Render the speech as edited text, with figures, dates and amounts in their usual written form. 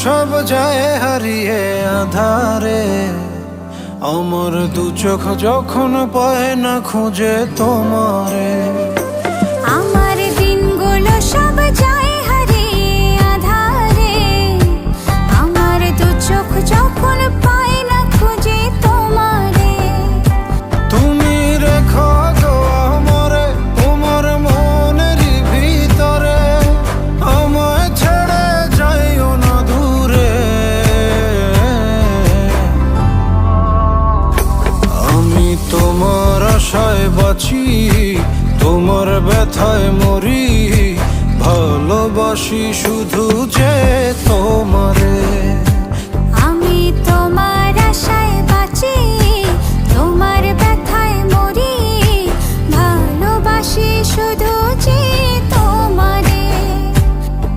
সব যায় হারিয়ে আধারে, আমার দু চোখ যখন পায় না খুঁজে তোমারে। আমার দিনগুলো সব যায় হারিয়ে আধারে, আমার দু চোখ যখন পায় না খুঁজে তোমারে। তুমি রেখো গো আমারে তোমার মনের ভিতরে, আমায় ছেড়ে যাইও না দূরে। আমি তোমার আশায় বাঁচি, তোমার ব্যথায় মরি, ভালোবাসি শুধু যে তোমারে। আমি তোমার আশায় বাঁচি, তোমার ব্যথায় মরি, ভালোবাসি শুধু